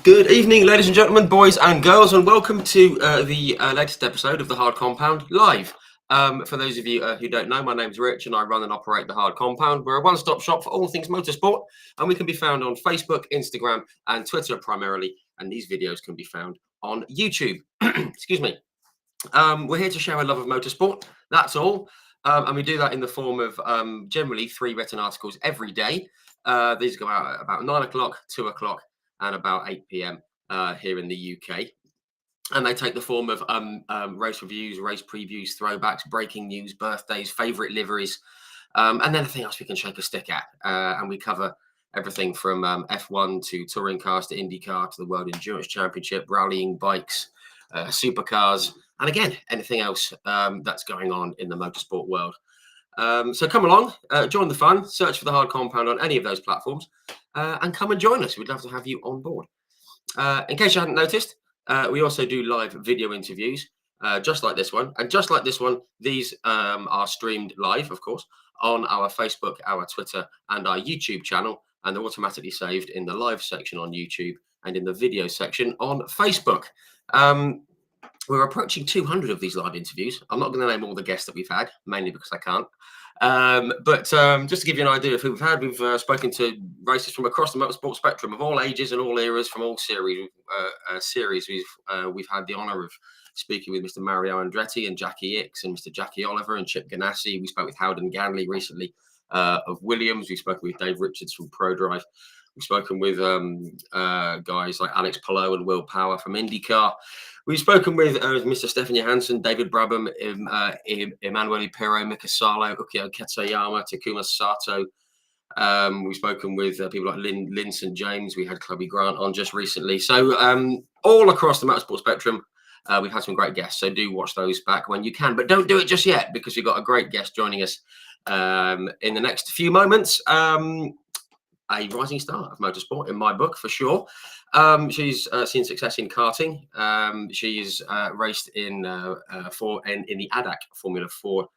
Good evening, ladies and gentlemen, boys and girls, and welcome to the latest episode of the Hard Compound Live. For those of you who don't know, my name's Rich and I run and operate the Hard Compound. We're a one-stop shop for all things motorsport, and we can be found on Facebook, Instagram, and Twitter primarily, and these videos can be found on YouTube. Excuse me. We're here to share a love of motorsport, that's all. And we do that in the form of generally 3 written articles every day. These go out at about 9 o'clock, 2 o'clock, and about 8 p.m. Here in the UK. And they take the form of race reviews, race previews, throwbacks, breaking news, birthdays, favourite liveries, and anything else we can shake a stick at. And we cover everything from F1 to touring cars to IndyCar to the World Endurance Championship, rallying bikes, supercars, and again, anything else that's going on in the motorsport world. So come along, join the fun, search for the Hard Compound on any of those platforms, and come and join us. We'd love to have you on board. In case you hadn't noticed, we also do live video interviews, just like this one. And just like this one, these are streamed live, of course, on our Facebook, our Twitter, and our YouTube channel. And they're automatically saved in the live section on YouTube and in the video section on Facebook. We're approaching 200 of these live interviews. I'm not going to name all the guests that we've had, mainly because I can't. But just to give you an idea of who we've had, we've spoken to racers from across the motorsport spectrum of all ages and all eras, from all series. We've had the honour of speaking with Mr. Mario Andretti and Jackie Ickx and Mr. Jackie Oliver and Chip Ganassi. We spoke with Howden Ganley recently of Williams. We've spoken with Dave Richards from ProDrive. We've spoken with guys like Alex Palou and Will Power from IndyCar. We've spoken with Mr. Stefan Johansson, David Brabham, Emanuele Pero, Mika Salo, Ukyo Ketsuyama, Takuma Sato. We've spoken with people like Lynn St. James. We had Chloe Grant on just recently. So all across the motorsport spectrum, we've had some great guests. So do watch those back when you can. But don't do it just yet, because we've got a great guest joining us in the next few moments. A rising star of motorsport in my book, for sure. She's seen success in karting. She's raced in the ADAC Formula 4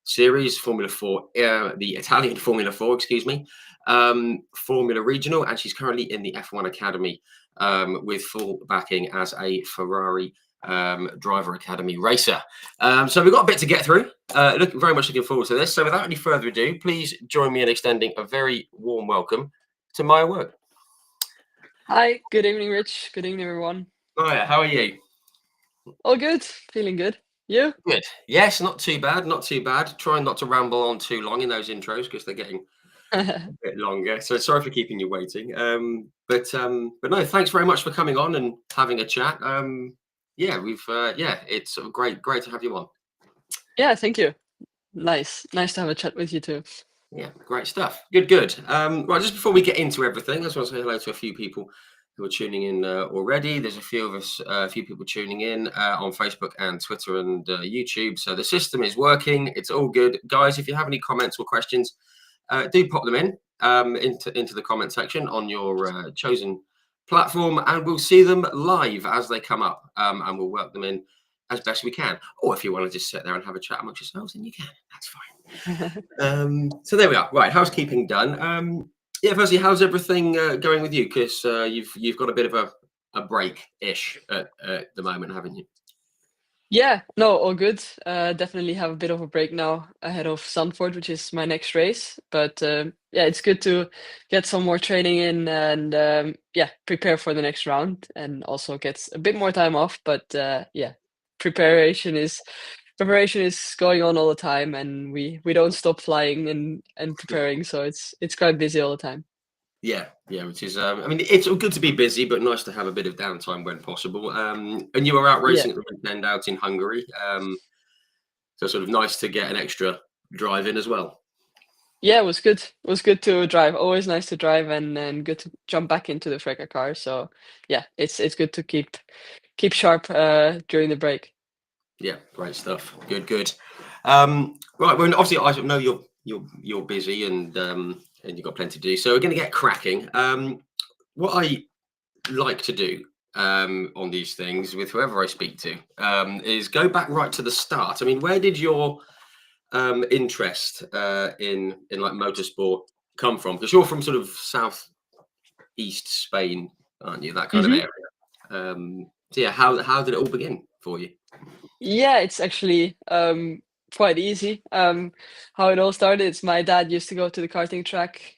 series, Formula 4, the Italian Formula 4, excuse me, Formula Regional, and she's currently in the F1 Academy with full backing as a Ferrari driver academy racer. So we've got a bit to get through. Very much looking forward to this. So without any further ado, please join me in extending a very warm welcome to Maya Weug. Hi, good evening, Rich. Good evening, everyone. Maya, how are you? All good, feeling good. You? Good. Yes, not too bad, not too bad. Trying not to ramble on too long in those intros because they're getting a bit longer. So sorry for keeping you waiting. But no, thanks very much for coming on and having a chat. It's sort of great to have you on. Yeah, thank you. Nice to have a chat with you too. Yeah, great stuff. Good. Right, just before we get into everything, I just want to say hello to a few people who are tuning in already. There's a few of us, a few people tuning in on Facebook and Twitter and YouTube. So the system is working. It's all good. Guys, if you have any comments or questions, do pop them in into the comment section on your chosen platform, and we'll see them live as they come up, and we'll work them in as best we can. Or if you want to just sit there and have a chat amongst yourselves, then you can. That's fine. So there we are. Right, housekeeping done. Firstly, how's everything going with you? Because you've got a bit of a break-ish at the moment, haven't you? Yeah, no, all good. Definitely have a bit of a break now ahead of Zandvoort, which is my next race. But it's good to get some more training in and prepare for the next round, and also get a bit more time off. But preparation is going on all the time, and we don't stop flying and preparing, so it's quite busy all the time. Yeah, which is it's good to be busy, but nice to have a bit of downtime when possible. And you were out racing at the weekend out in Hungary, so sort of nice to get an extra drive in as well. Yeah, it was good. It was good to drive. Always nice to drive, and good to jump back into the Freca car. So yeah, it's good to keep sharp during the break. Yeah, great stuff. Good. Right, well, obviously I know you're busy and you've got plenty to do. So we're going to get cracking. What I like to do on these things with whoever I speak to is go back right to the start. I mean, where did your interest in like motorsport come from? Because you're from sort of southeast Spain aren't you? That kind of Hmm. area. So yeah, how did it all begin for you? Yeah, it's actually quite easy. How it all started is my dad used to go to the karting track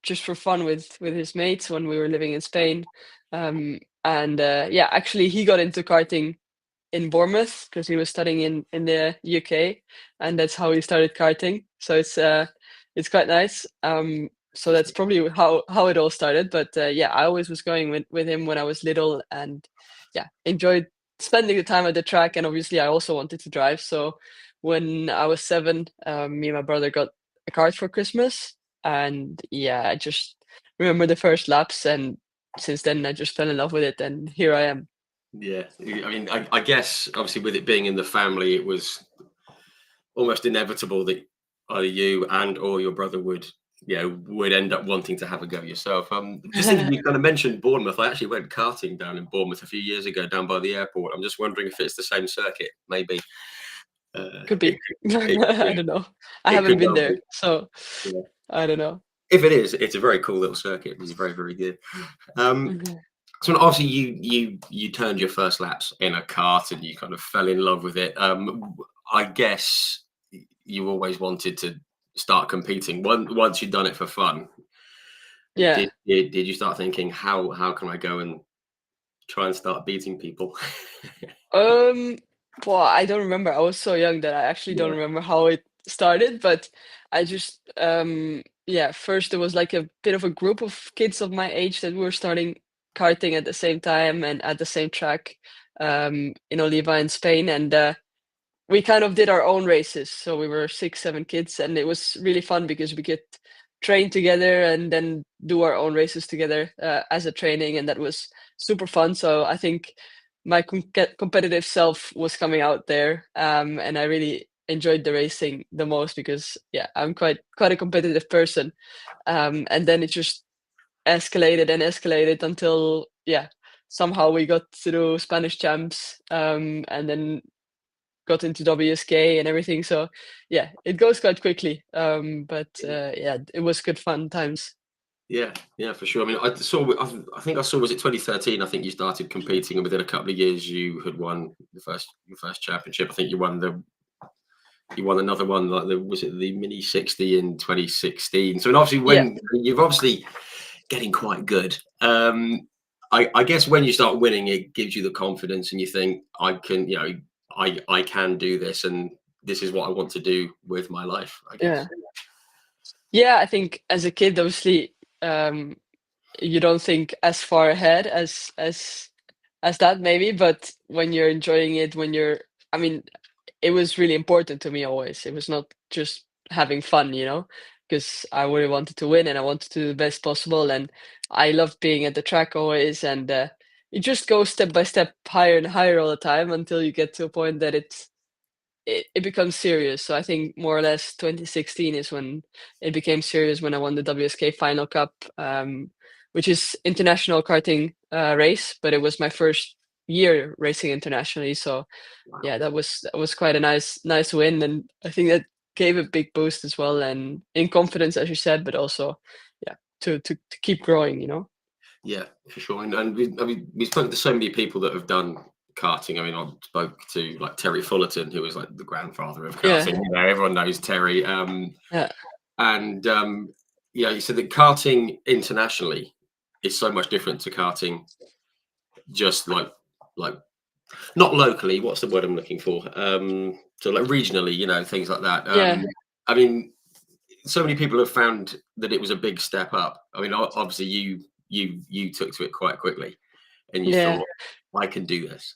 just for fun with his mates when we were living in Spain. And yeah, actually, he got into karting in Bournemouth because he was studying in the UK, and that's how he started karting. So it's quite nice. So that's probably how it all started. But yeah, I always was going with him when I was little, and yeah, enjoyed spending the time at the track. And obviously, I also wanted to drive. So when I was 7, me and my brother got a kart for Christmas, and yeah, I just remember the first laps, and since then I just fell in love with it, and here I am. Yeah, I mean, I guess obviously with it being in the family, it was almost inevitable that either you and or your brother would, would end up wanting to have a go yourself. Just thinking, you kind of mentioned Bournemouth. I actually went karting down in Bournemouth a few years ago, down by the airport. I'm just wondering if it's the same circuit. Maybe Could it be. it I yeah, don't know. I it haven't could been well be. there, so Yeah. I don't know. If it is, it's a very cool little circuit. It's very very good. Um, Mhm. so obviously you turned your first laps in a kart and you kind of fell in love with it. I guess you always wanted to start competing. Once you'd done it for fun, Yeah. did you start thinking how can I go and try and start beating people? Um, well, I don't remember. I was so young that I actually don't Yeah, remember how it started, but I just yeah, first there was like a bit of a group of kids of my age that were starting karting at the same time and at the same track in Oliva in Spain, and we kind of did our own races. So we were 6, 7 kids, and it was really fun because we could train together and then do our own races together as a training, and that was super fun. So I think my competitive self was coming out there, and I really enjoyed the racing the most because yeah, I'm quite a competitive person. And then it just escalated and escalated until yeah, somehow we got to do Spanish champs, and then got into WSK and everything. So yeah, it goes quite quickly. But yeah, it was good fun times. yeah, for sure. I mean, I think I saw, was it 2013? I think you started competing, and within a couple of years, you had won your first championship. I think you won another one, like was it the Mini 60 in 2016? So, and obviously, Yeah, when you've obviously getting quite good, I guess when you start winning, it gives you the confidence, and you think, I can, I can do this, and this is what I want to do with my life. I guess. yeah, yeah. I think as a kid, obviously, um, you don't think as far ahead as that maybe, but when you're enjoying it, when you're, I mean, it was really important to me always. It was not just having fun, because I really wanted to win and I wanted to do the best possible. And I loved being at the track always. And it just goes step by step higher and higher all the time until you get to a point that it becomes serious. So I think more or less 2016 is when it became serious when I won the WSK Final Cup, which is international karting race, but it was my first year racing internationally. So Wow. yeah, that was quite a nice win, and I think that gave a big boost as well, and in confidence, as you said, but also, yeah, to keep growing. Yeah, for sure. And I mean, we've spoken to so many people that have done karting. I mean, I spoke to like Terry Fullerton, who was like the grandfather of karting. Yeah, Everyone knows Terry. yeah, And yeah, he said that karting internationally is so much different to karting just like not locally. What's the word I'm looking for? So like regionally, things like that. yeah, I mean, so many people have found that it was a big step up. I mean, obviously you took to it quite quickly, and you yeah. thought, I can do this.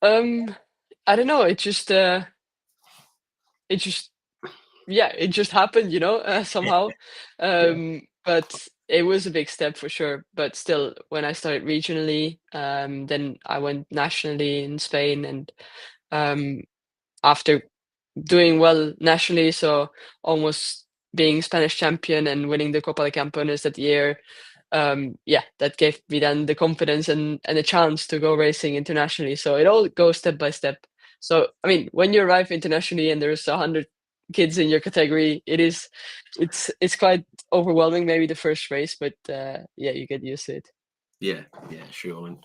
Um, I don't know. It just yeah, it just happened, somehow. Yeah, But it was a big step for sure. But still, when I started regionally, then I went nationally in Spain, and um, after doing well nationally, so almost being Spanish champion and winning the Copa de Campeones that year. Yeah, that gave me then the confidence and the chance to go racing internationally. So it all goes step by step. So I mean, when you arrive internationally and there's 100 kids in your category, it's quite overwhelming maybe the first race, but yeah, you get used to it. Yeah, yeah, sure. And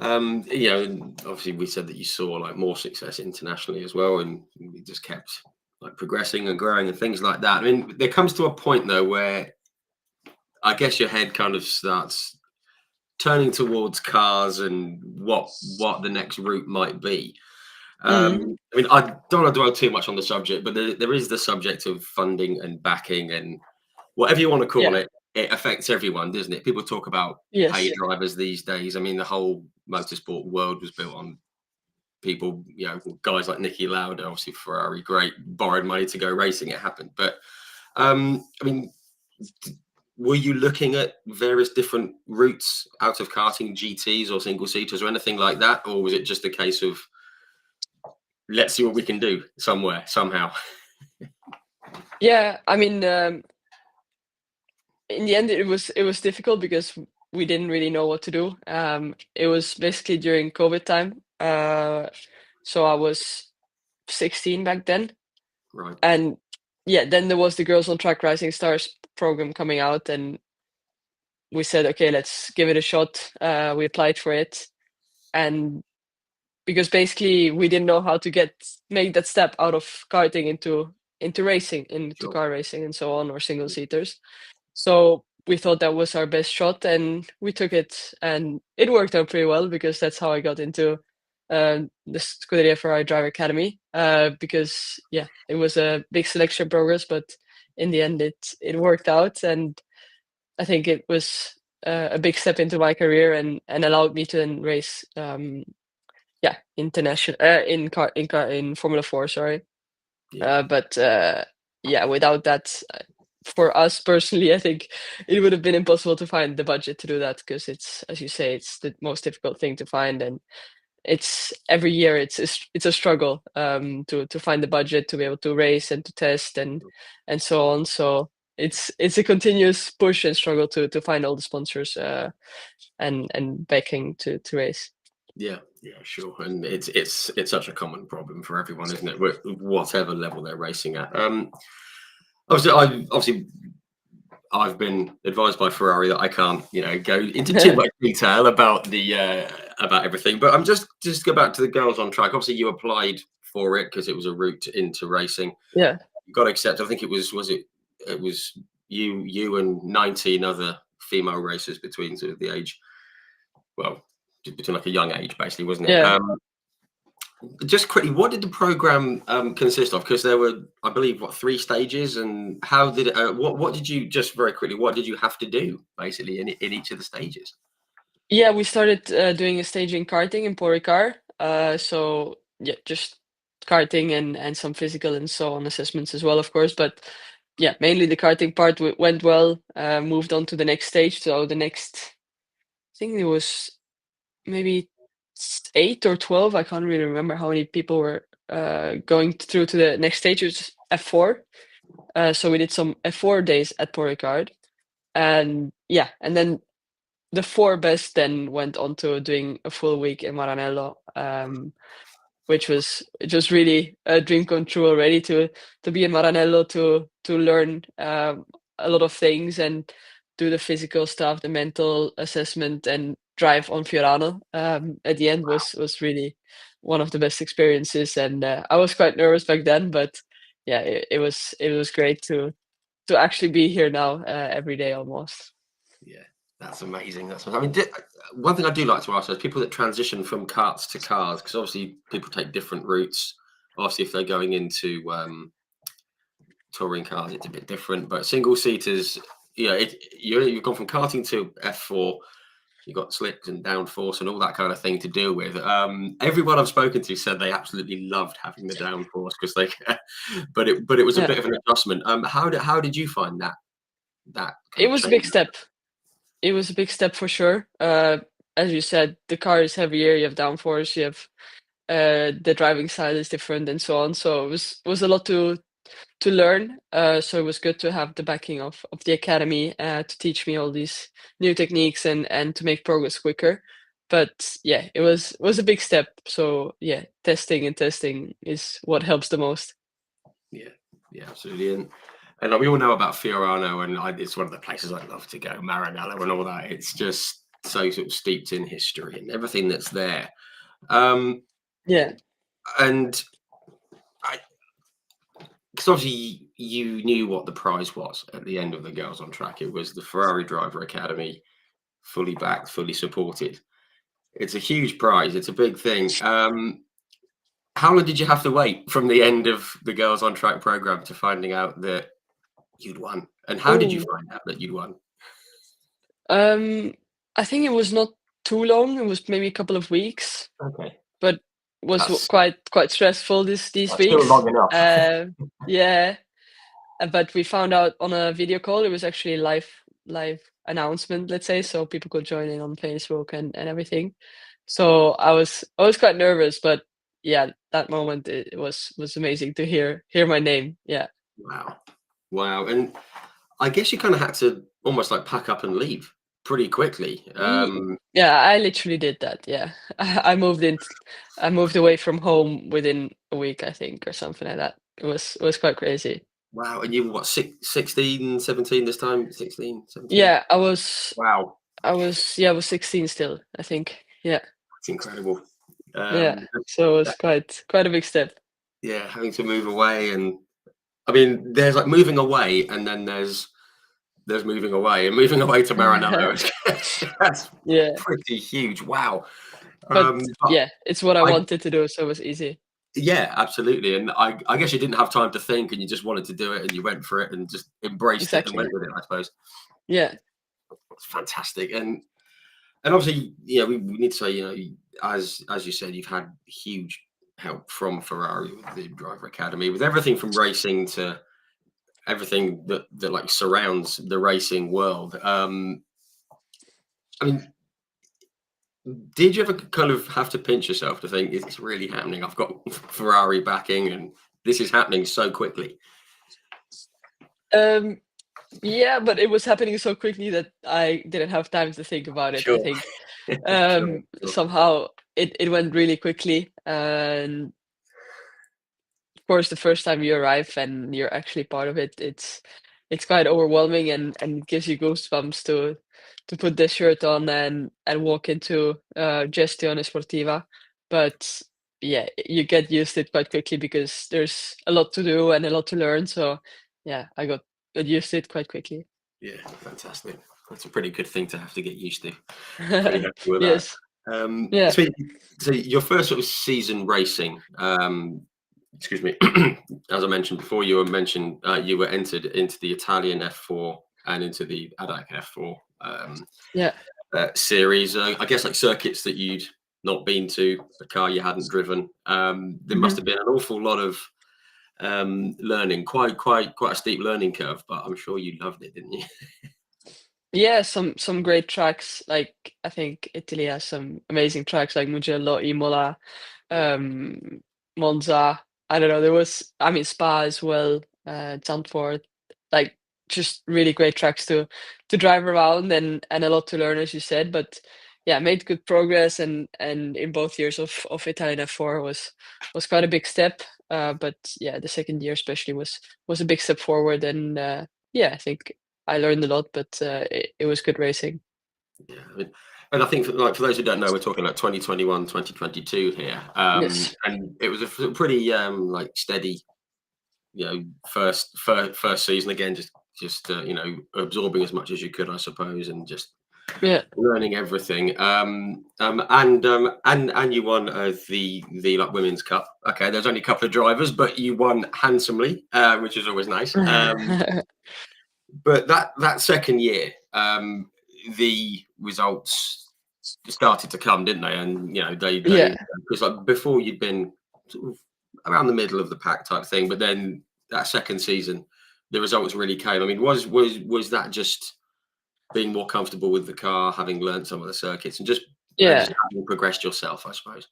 and obviously we said that you saw like more success internationally as well, and you just kept like progressing and growing and things like that. I mean, there comes to a point though where I guess your head kind of starts turning towards cars and what the next route might be. Mm, I mean, I don't want to dwell too much on the subject, but there is the subject of funding and backing and whatever you want to call yeah. it. It affects everyone, doesn't it? People talk about pay Yes. drivers these days. I mean, the whole motorsport world was built on people, guys like Nicky Lauda, obviously Ferrari, great, borrowed money to go racing. It happened, but I mean, were you looking at various different routes out of karting, GTs or single seaters or anything like that, or was it just a case of let's see what we can do somewhere somehow? Yeah. I mean, in the end, it was difficult because we didn't really know what to do. It was basically during COVID time. So I was 16 back then, Right, and yeah, then there was the Girls on Track Rising Stars program coming out, and we said, okay, let's give it a shot. We applied for it, and because basically we didn't know how to make that step out of karting into racing, into sure, car racing and so on, or single seaters. So we thought that was our best shot, and we took it, and it worked out pretty well because that's how I got into the Scuderia Ferrari Driver Academy. Because yeah, it was a big selection progress, but in the end, it worked out, and I think it was a big step into my career, and allowed me to then race. Yeah, international in Formula 4, sorry. yeah, But yeah, without that, for us personally, I think it would have been impossible to find the budget to do that because it's, as you say, it's the most difficult thing to find, and it's every year it's a struggle to find the budget to be able to race and to test and so on. So it's a continuous push and struggle to find all the sponsors and backing to race. yeah, yeah, sure. And it's such a common problem for everyone, isn't it? Whatever level they're racing at. Obviously I've been advised by Ferrari that I can't, go into too much detail about the about everything. But I'm just go back to the girls on track. Obviously, you applied for it because it was a route into racing. Yeah. You got accepted. I think it was you and 19 other female racers between sort of the age, well, between like a young age, basically, wasn't it? Yeah. Just quickly, what did the program consist of? Because there were, I believe, what, three stages, and how did it? What did you, just very quickly? What did you have to do basically in each of the stages? Yeah, we started doing a stage in karting in Paul Ricard. So yeah, just karting and some physical and so on assessments as well, of course. But yeah, mainly the karting part went well. Moved on to the next stage. So the next, I think it was maybe 8 or 12. I can't really remember how many people were going through to the next stage. It was F4. So we did some F4 days at Paul Ricard, and yeah, and then the four best then went on to doing a full week in Maranello, which was really a dream come true already to be in Maranello to learn a lot of things and do the physical stuff, the mental assessment, and drive on Fiorano. At the end was really one of the best experiences, and I was quite nervous back then, but yeah, it was great to actually be here now every day almost. Yeah, that's amazing. I mean, one thing I do like to ask is people that transition from karts to cars, because obviously people take different routes. Obviously, if they're going into touring cars, it's a bit different. But single seaters, you've gone from karting to F4. You've got slicks and downforce and all that kind of thing to deal with. Everyone I've spoken to said they absolutely loved having the downforce because they, but it was a Yeah, bit of an adjustment. How did you find that kind it of was a change? big step. It was a big step for sure. As you said, the car is heavier, you have downforce, you have the driving style is different and so on. So it was a lot to learn. So it was good to have the backing of the academy to teach me all these new techniques and to make progress quicker. But yeah, it was a big step. So yeah, testing and testing is what helps the most. Yeah, yeah, absolutely. And we all know about Fiorano, and it's one of the places I'd love to go, Maranello, and all that. It's just so sort of steeped in history and everything that's there. Um, Yeah. and I, because obviously you knew what the prize was at the end of the Girls on Track. It was the Ferrari Driver Academy, fully backed, fully supported. It's a huge prize. It's a big thing. How long did you have to wait from the end of the Girls on Track program to finding out that you'd won? And how did you Oh, find out that you'd won? um, I think it was not too long. It was maybe a couple of weeks, Okay, but was that's quite stressful these still weeks. long enough. Yeah, but we found out on a video call. It was actually a live announcement, let's say, so people could join in on Facebook and everything. So I was quite nervous, but yeah, that moment it was amazing to hear my name. Yeah. Wow, wow, and I guess you kind of had to almost like pack up and leave pretty quickly. Yeah, I literally did that. Yeah, I moved in. I moved away from home within a week, I think, or something like that. It was quite crazy. Wow, and you were what, 16, 17 this time? 16, 17? Yeah, I was Wow, I was yeah I was 16 still, I think. Yeah, that's incredible. yeah. Um, So it was that- quite a big step. yeah, having to move away, and I mean, there's like moving away, and then there's moving away, and moving away to Maranello. That's Yeah, pretty huge. Wow. but But yeah, it's what I I wanted to do, so it was easy. yeah, absolutely. And I guess you didn't have time to think, and you just wanted to do it, and you went for it, and just embraced it and went Exactly. with it. I suppose Yeah. it's fantastic. And obviously, we need to say, as you said, you've had huge help from Ferrari with the driver academy, with everything from racing to everything that like surrounds the racing world. I mean, did you ever kind of have to pinch yourself to think, is this really happening? I've got Ferrari backing, and this is happening so quickly. Um, yeah, but it was happening so quickly that I didn't have time to think about it. I Sure, think sure. somehow it went really quickly, and of course, the first time you arrive and you're actually part of it, it's quite overwhelming and it gives you goosebumps to put the shirt on and walk into Gestione Sportiva. But yeah, you get used to it quite quickly because there's a lot to do and a lot to learn. So yeah, I got used to it quite quickly. Yeah, fantastic. That's a pretty good thing to have to get used to. Pretty happy with that. Yes. Um, Yeah. so, so your first sort of season racing, excuse me, as I mentioned before, you were entered into the Italian F4 and into the ADAC F4 Yeah. series. I guess like circuits that you'd not been to, a car you hadn't driven. There must Mhm. have been an awful lot of learning, quite a steep learning curve, but I'm sure you loved it, didn't you? Yeah, some great tracks. Like I think Italy has some amazing tracks like Mugello, Imola, um, Monza. I don't know. There was, I mean, Spa as well, Zandvoort. Like just really great tracks to drive around and a lot to learn, as you said. But yeah, made good progress and in both years of Italian F4 was quite a big step. But yeah, the second year especially was a big step forward and yeah, I think I learned a lot, but it was good racing. Yeah, and I think for those who don't know, we're talking like 2021, 2022 here, Yes. and it was a pretty like steady, first season again, just absorbing as much as you could, I suppose, and just Yeah. learning everything. And you won the like women's cup. Okay, there's only a couple of drivers, but you won handsomely, which is always nice. But that second year, the results started to come, didn't they? And they Yeah. because like before you'd been sort of around the middle of the pack type thing, but then that second season, the results really came. I mean, was that just being more comfortable with the car, having learned some of the circuits, and just Yeah. having progressed yourself, I suppose.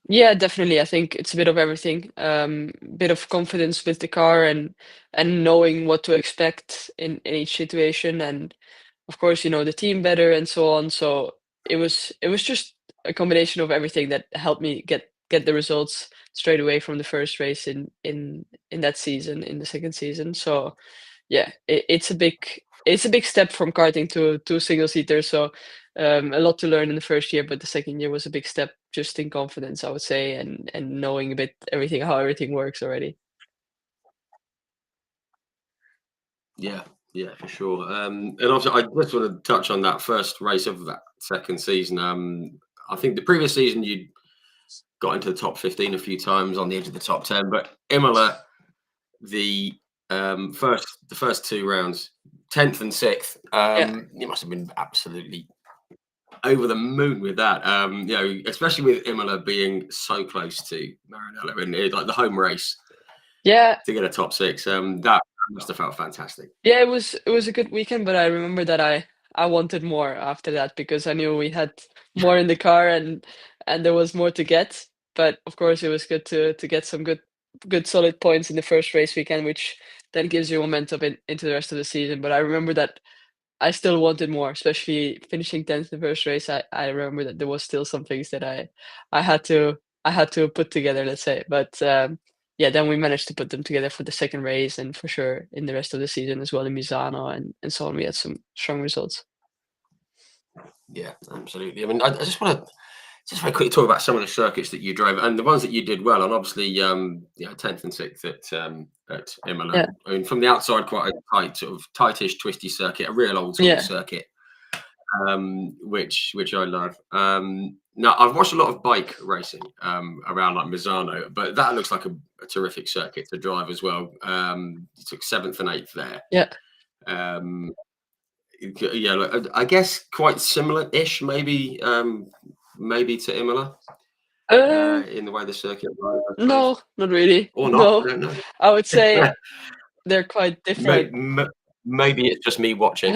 Yeah, definitely. I think it's a bit of everything. Bit of confidence with the car and knowing what to expect in each situation, and of course, the team better and so on. So it was just a combination of everything that helped me get the results straight away from the first race in that season, in the second season. So yeah, it's a it's a big step from karting to single seater. So a lot to learn in the first year, but the second year was a big step just in confidence, I would say, and knowing a bit everything how everything works already. Yeah, yeah, for sure. And also, I just want to touch on that first race of that second season. I think the previous season you got into the top 15 a few times, on the edge of the top 10, but Imola, the the first two rounds, 10th and 6th, Yeah. you must have been absolutely over the moon with that. You know, especially with Imola being so close to Maranello and like the home race Yeah, to get a top 6. That must have felt fantastic. yeah, it was a good weekend, but I remember that I wanted more after that because I knew we had more in the car and there was more to get. But of course, it was good to get some good solid points in the first race weekend, which then gives you momentum into the rest of the season. But I remember that I still wanted more, especially finishing 10th in the first race. I remember that there was still some things that I had to I had to put together, let's say. But yeah, then we managed to put them together for the second race and for sure in the rest of the season as well in Misano and so on. We had some strong results. Yeah, absolutely. I mean, I just want to just very quickly talk about some of the circuits that you drove and the ones that you did well on. Obviously, you know, 10th and 6th at Imola. Yeah, I mean, from the outside, quite a tight, sort of tightish, twisty circuit, a real old school yeah. circuit, which I love. Now, I've watched a lot of bike racing around like Misano, but that looks like a terrific circuit to drive as well. You took 7th and 8th there. Yeah. Um, yeah, like, I guess quite similar-ish, maybe, maybe to Imola Uh, in the way the circuit runs, I suppose, no, not really. or not. I No, don't know. I would say they're quite May- different. m- Maybe it's just me watching.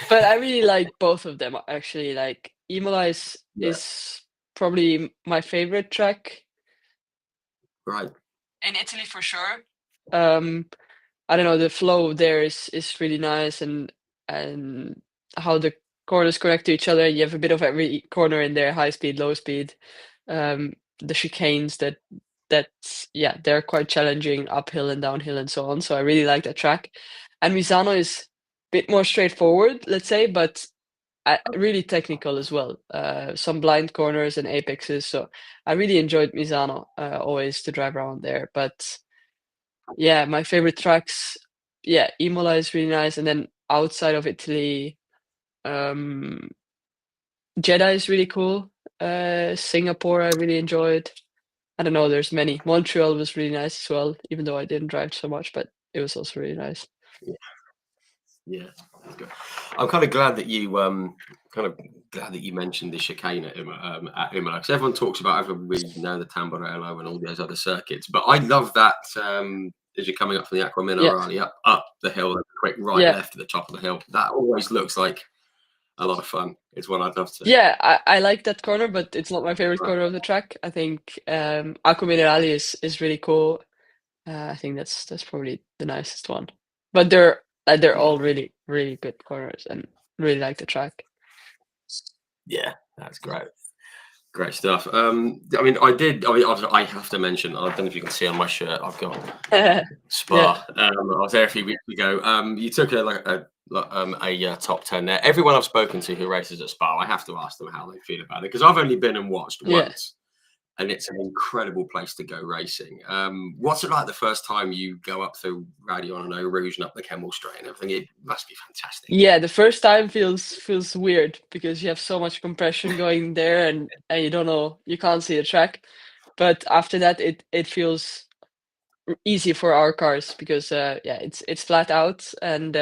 But I really like both of them actually. Like Imola Yeah, is probably my favorite track right. in Italy for sure. Um, I don't know, the flow there is really nice and how the corners connect to each other. You have a bit of every corner in there, high speed, low speed. The chicanes that's yeah, they're quite challenging uphill and downhill and so on. So I really like that track. And Misano is a bit more straightforward, let's say, but really technical as well. Some blind corners and apexes. So I really enjoyed Misano always to drive around there. But yeah, my favorite tracks, yeah, Imola is really nice, and then outside of Italy, um, Jeddah is really cool. Singapore I really enjoyed. I don't know, there's many. Montreal was really nice as well, even though I didn't drive so much, but it was also really nice. Yeah, that's good. I'm kind of glad that you kind of glad that you mentioned the chicane at Imola, because everyone talks about over we know the Tamburello and all those other circuits, but I love that as you're coming up from the Acqua Yeah, Minerale up the hill, a quick right yeah, left at the top of the hill. That always looks like a lot of fun. It's one I'd love to. yeah. I like that corner, but it's not my favorite Right. corner of the track. I think Acqua Minerale is really cool. I think that's probably the nicest one. But they're Yeah, all really really good corners and really like the track. yeah, that's great. Great stuff. I mean, I did. I mean, I have to mention. I don't know if you can see on my shirt. I've got Yeah, Spa. I was there a few weeks ago. You took a top 10 there. Everyone I've spoken to who races at Spa, I have to ask them how they feel about it because I've only been and watched yeah. once, and it's an incredible place to go racing. What's it like the first time you go up through Radion and Eau Rouge and up the Kemmel Straight and everything? It must be fantastic. Yeah, the first time feels weird because you have so much compression going there and you don't know, you can't see the track. But after that, it feels easy for our cars because yeah, it's flat out and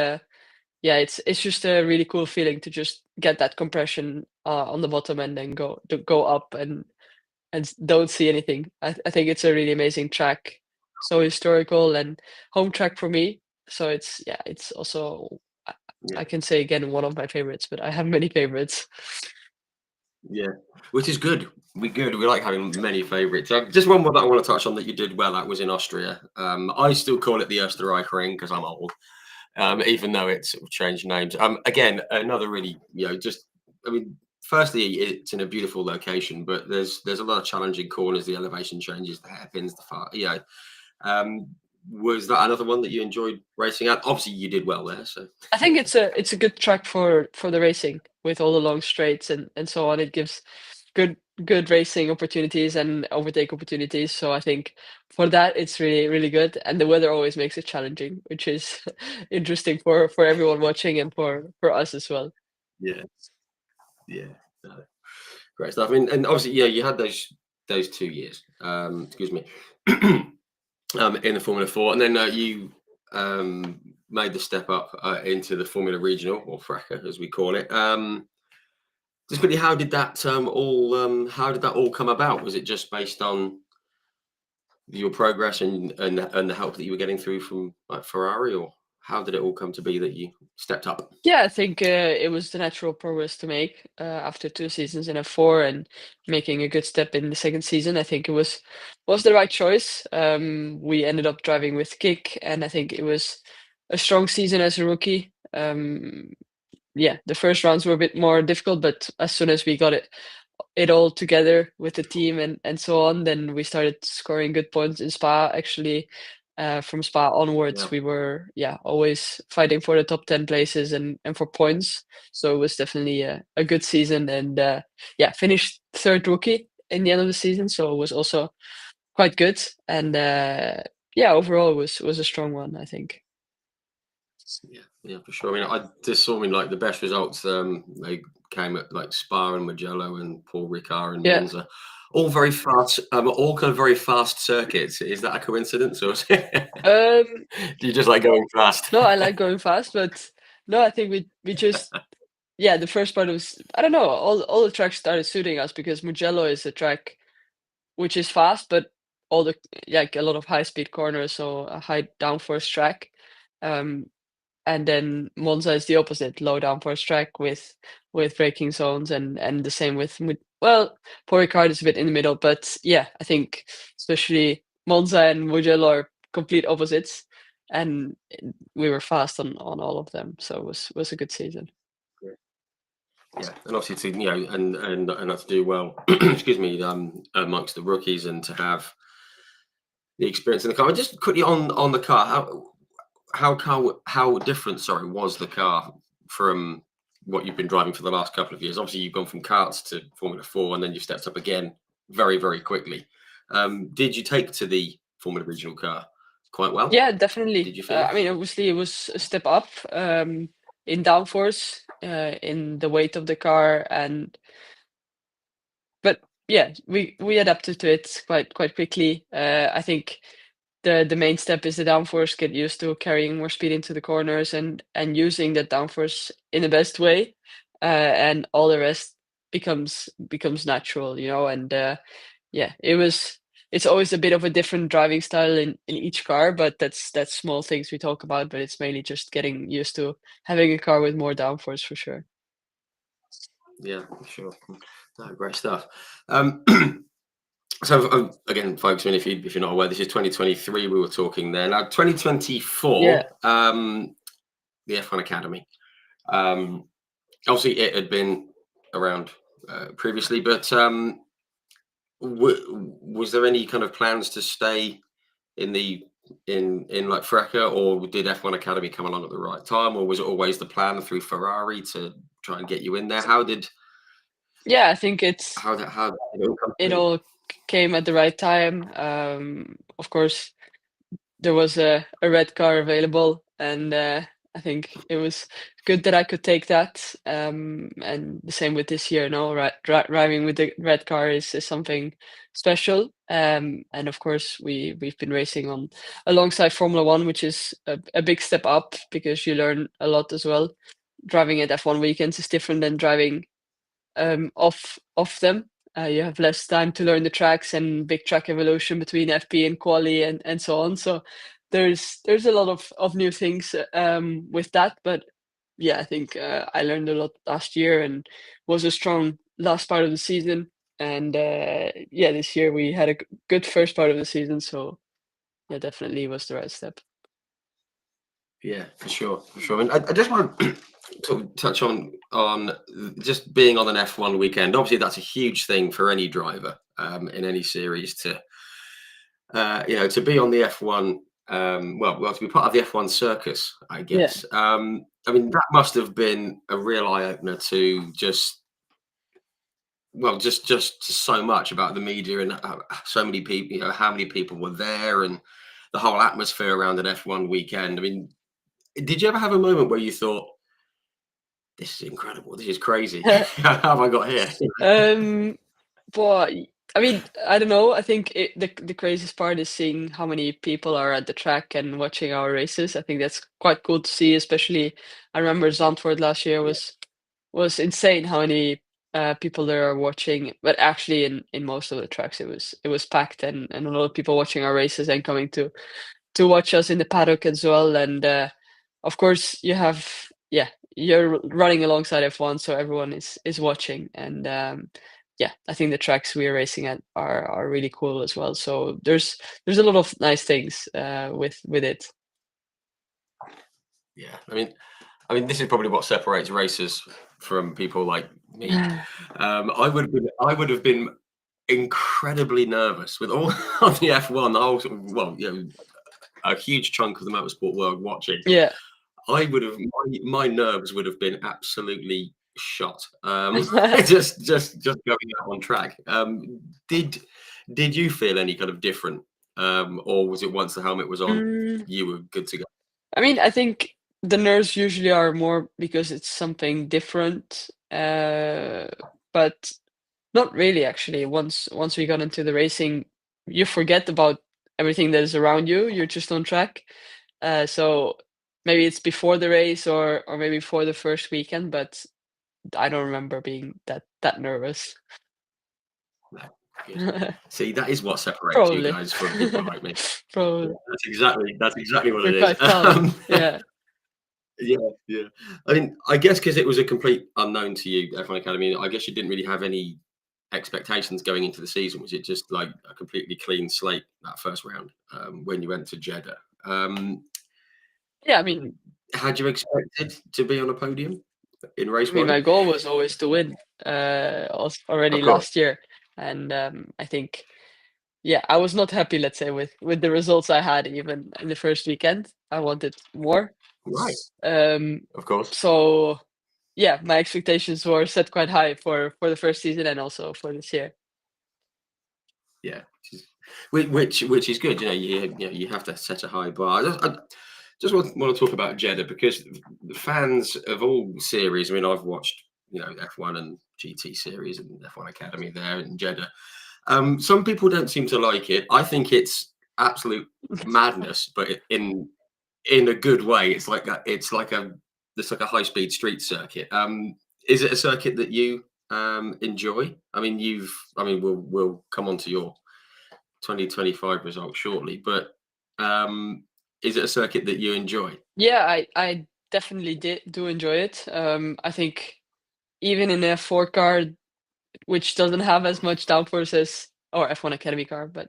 yeah, it's just a really cool feeling to just get that compression on the bottom and then go up and don't see anything. I think it's a really amazing track, so historical and home track for me. So it's yeah, it's also Yeah. I can say again one of my favorites, but I have many favorites. Yeah, which is good. We good. We like having many favourites. Just one more that I want to touch on that you did well. That was in Austria. I still call it the Österreich Ring because I'm old, even though it's sort of changed names. Again, another really, you know, just I mean, firstly, it's in a beautiful location, but there's a lot of challenging corners, the elevation changes, the hairpins, the far, you know. Um, was that another one that you enjoyed racing at? Obviously, you did well there. So I think it's a good track for the racing with all the long straights and so on. It gives good good racing opportunities and overtake opportunities. So I think for that it's really good. And the weather always makes it challenging, which is interesting for everyone watching and for us as well. yeah, yeah, no, great stuff. I mean, and obviously, yeah, you had those 2 years. Excuse me. In the Formula 4, and then you made the step up into the Formula Regional, or FRECA as we call it. Just quickly, how did that all come about? Was it just based on your progress and the help that you were getting through from like Ferrari, or how did it all come to be that you stepped up? Yeah, I think it was the natural progress to make after 2 seasons in F4 and making a good step in the second season. I think it was the right choice. We ended up driving with Kick, and I think it was a strong season as a rookie. Yeah, the first rounds were a bit more difficult, but as soon as we got it all together with the team and so on, then we started scoring good points in Spa. Actually, from Spa onwards, Yeah, we were always fighting for the top 10 places and for points. So it was definitely a good season, and yeah, finished third rookie in the end of the season. So it was also quite good, and yeah, overall it was a strong one, I think. yeah, for sure. I mean, I just saw, I mean, like the best results. They came at like Spa and Mugello and Paul Ricard and Yeah. Monza, all very fast, all kind of very fast circuits. Is that a coincidence, or Um, do you just like going fast? no, I like going fast, but no, I think we just yeah, the first part was I don't know, all the tracks started suiting us because Mugello is a track which is fast, but all the like a lot of high speed corners, so a high downforce track. Um, and then Monza is the opposite, low downforce track with braking zones, and the same with well, Paul Ricard is a bit in the middle, but yeah, I think especially Monza and Mugello are complete opposites, and we were fast on all of them, so it was a good season. Yeah, and obviously to and not to do well, excuse me, amongst the rookies and to have the experience in the car. Just quickly on the car, how different, sorry, was the car from what you've been driving for the last couple of years? Obviously, you've gone from karts to Formula 4, and then you stepped up again very quickly. Did you take to the Formula Regional car quite well? Yeah, definitely. Did you feel? I mean, obviously, it was a step up in downforce, in the weight of the car, and but yeah, we adapted to it quite quickly. I think the main step is the downforce, get used to carrying more speed into the corners and using that downforce in the best way, and all the rest becomes natural, and yeah, it's always a bit of a different driving style in each car, but that's small things we talk about, but it's mainly just getting used to having a car with more downforce for sure. Yeah, sure. No, great stuff. Um, So again, folks, I mean, if you're not aware, this is 2023. We were talking there. Now, Yeah. 2024, the F1 Academy. Um, Obviously, it had been around previously, but was there any kind of plans to stay in the in like FRECA, or did F1 Academy come along at the right time, or was it always the plan through Ferrari to try and get you in there? Yeah, I think it's How did it all come it to be? all came at the right time. Of course, there was a red car available, and I think it was good that I could take that. And the same with this year, no, driving with the red car is something special. And of course, we've been racing on alongside Formula One, which is a big step up because you learn a lot as well. Driving at F1 weekends is different than driving off them. You have less time to learn the tracks and big track evolution between FP and quali and so on. So there's a lot of new things with that. But yeah, I think I learned a lot last year and was a strong last part of the season. And yeah, this year we had a good first part of the season. So yeah, definitely was the right step. Yeah, for sure, for sure. And I just want to sort of touch on just being on an F1 weekend. Obviously, that's a huge thing for any driver in any series to to be on the F1 well, to be part of the F1 circus, I Yeah. guess. I mean, that must have been a real eye opener to just, well, just so much about the media and so many people, how many people were there and the whole atmosphere around an F1 weekend. I mean, did you ever have a moment where you thought, this is incredible, this is crazy? How have I got here? Um, but I mean, I don't know. I think the craziest part is seeing how many people are at the track and watching our races. I think that's quite cool to see, especially I remember Zandvoort last year Yeah, was insane how many people there are watching. But actually, in most of the tracks, it was packed and a lot of people watching our races and coming to watch us in the paddock as well. And of course, you have yeah, you're running alongside F1, so everyone is watching. And yeah, I think the tracks we're racing at are really cool as well. So there's a lot of nice things with it. yeah. I mean, this is probably what separates racers from people like me. I would have been incredibly nervous with all of the F1, the whole sort of, well, a huge chunk of the motorsport world watching. Yeah. I would have my nerves would have been absolutely shot. Just going out on track. Did you feel any kind of different, or was it once the helmet was on, Mm, you were good to go? I mean, I think the nerves usually are more because it's something different, but not really actually. Once we got into the racing, you forget about everything that is around you. You're just on track. So maybe it's before the race or maybe before the first weekend, but I don't remember being that nervous. No, good. See, that is what separates you Probably. guys from people like me. Yeah, Probably. that's exactly what You're it is. quite calm. Yeah. Yeah, yeah. I mean, I guess because it was a complete unknown to you, F1 Academy, I guess you didn't really have any expectations going into the season. Was it just like a completely clean slate that first round, when you went to Jeddah? Yeah, I mean Had you expected to be on a podium in I race mean, one? my goal was always to win, already Of course. last year. And I think yeah, I was not happy, let's say, with the results I had even in the first weekend. I wanted more. Right. Um, Of course. so yeah, my expectations were set quite high for the first season and also for this year. Yeah. Which is good. You have to set a high bar. I just want to talk about Jeddah because the fans of all series. I mean, I've watched F1 and GT series and F1 Academy there in Jeddah. Some people don't seem to like it. I think it's absolute madness, but in a good way. It's like a high speed street circuit. Is it a circuit that you enjoy? We'll come on to your 2025 results shortly, but is it a circuit that you enjoy? Yeah, I definitely do enjoy it. I think even in a F4 car, which doesn't have as much downforce as or F1 Academy car, but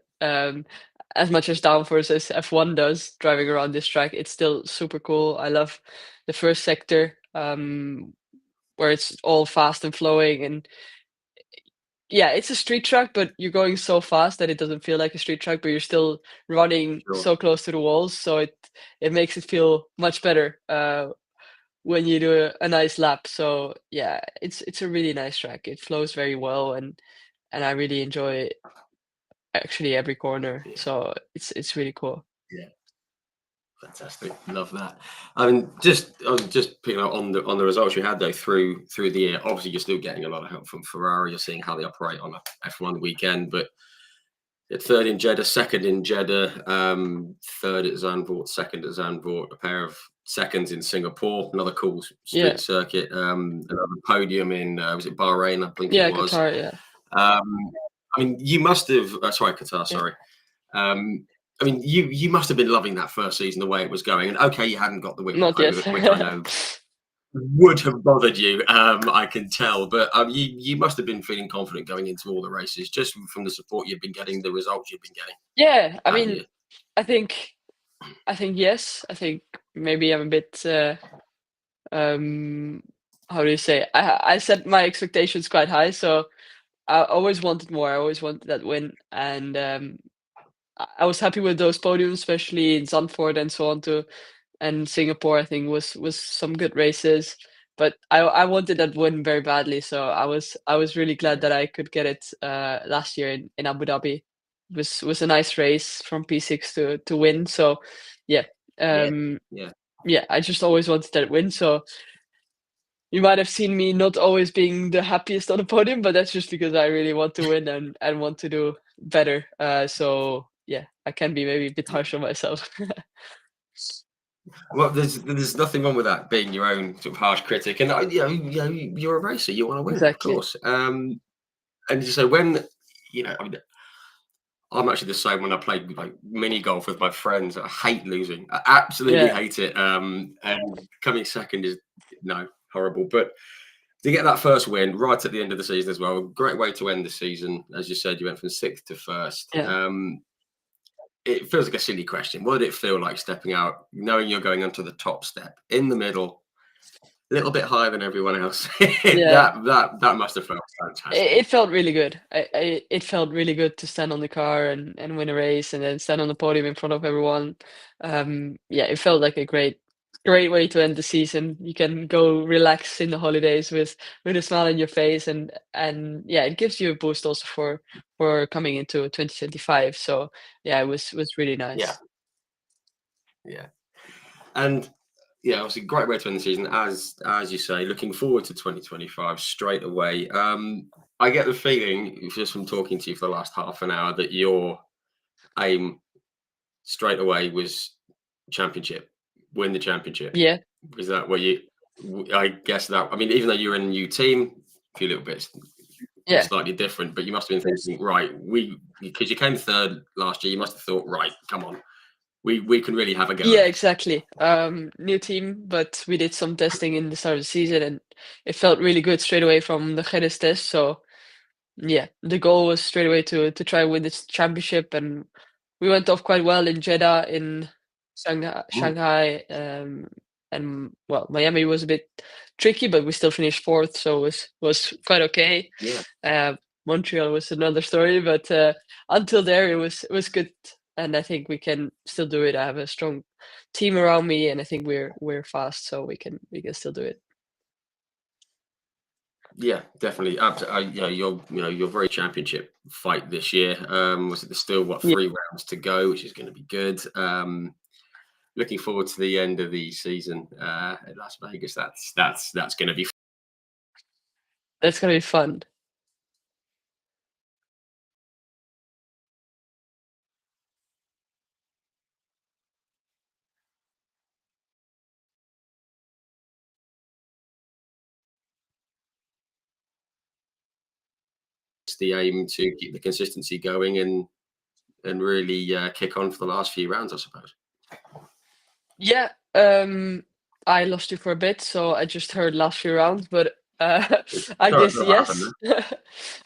as much as downforce as F1 does driving around this track, it's still super cool. I love the first sector, where it's all fast and flowing. And yeah, it's a street track, but you're going so fast that it doesn't feel like a street track, but you're still running Sure. so close to the walls, so it makes it feel much better when you do a nice lap. So yeah, it's a really nice track. It flows very well, and I really enjoy actually every corner. Yeah. So it's really cool. Yeah. Fantastic, love that. I was just picking up on the results you had though through the year. Obviously, you're still getting a lot of help from Ferrari. You're seeing how they operate on a F1 weekend, but third in Jeddah, second in Jeddah, third at Zandvoort, second at Zandvoort, a pair of seconds in Singapore, another cool Yeah, street circuit, another podium in was it Bahrain? I think it yeah, was. Qatar, yeah, Um, I mean, you must have. Sorry, Qatar. yeah. Sorry. I mean, you must have been loving that first season the way it was going. And okay, you hadn't got the win, Not yet. which I know would have bothered you. I can tell, but you must have been feeling confident going into all the races just from the support you've been getting, the results you've been getting Yeah, I that mean, year. I think I think yes. I think maybe I'm a bit um how do you say? I set my expectations quite high, so I always wanted more. I always wanted that win, and I was happy with those podiums, especially in Zandvoort and so on too. And Singapore, I think was some good races. But I wanted that win very badly, so I was really glad Yeah, that I could get it last year in Abu Dhabi. Was a nice race from P6 to win. So yeah, yeah, um, yeah. yeah, I just always wanted that win. So you might have seen me not always being the happiest on the podium, but that's just because I really want to win and want to do better. So yeah, I can be maybe a bit Yeah. harsh on myself. Well, there's nothing wrong with that being your own sort of harsh critic, and you're a racer, you want to win, of Exactly. course. And so when I mean, I'm actually the same when I play like mini golf with my friends. I hate losing. I absolutely Yeah. hate it. And coming second is no horrible. But to get that first win right at the end of the season as well, great way to end the season. As you said, you went from sixth to first. Yeah. It feels like a silly question. What did it feel like stepping out, knowing you're going onto the top step in the middle, a little bit higher than everyone else? Yeah. That must have felt It fantastic. felt really good. It felt really good to stand on the car and win a race and then stand on the podium in front of everyone. Yeah, it felt like a great way to end the season. You can go relax in the holidays with a smile on your face and yeah, it gives you a boost also for coming into 2025. So yeah, it was really Yeah, nice. yeah. And yeah, obviously, great way to end the season. As you say, looking forward to 2025 straight away. I get the feeling just from talking to you for the last half an hour that your aim straight away was championship, win the championship. Yeah, Is that what you? I guess that. I mean, even though you're in a new team, a few little bits yeah. slightly different, but you must have been thinking, right? Because you came third last year, you must have thought, right, come on, we can really have a go Yeah, at this. exactly. New team, but we did some testing in the start of the season and it felt really good straight away from the Jerez test. So yeah, the goal was straight away to try and win this championship, and we went off quite well in Jeddah, in Mm, Shanghai, and well, Miami was a bit tricky, but we still finished fourth, so it was quite okay. yeah. Uh, Montreal was another story, but until there, it was good, and I think we can still do it. I have a strong team around me, and I think we're fast, so we can still do it. Yeah, definitely. You're very championship fight this year. Was it there's still what Yeah, 3 rounds to go, which is going to be good. Looking forward to the end of the season at Las Vegas. That's going to be that's gonna be fun. the aim to keep the consistency going and really kick on for the last few rounds, I suppose. Yeah, I lost you for a bit, so I just heard last few rounds, but I Sorry, guess what happened yes. there?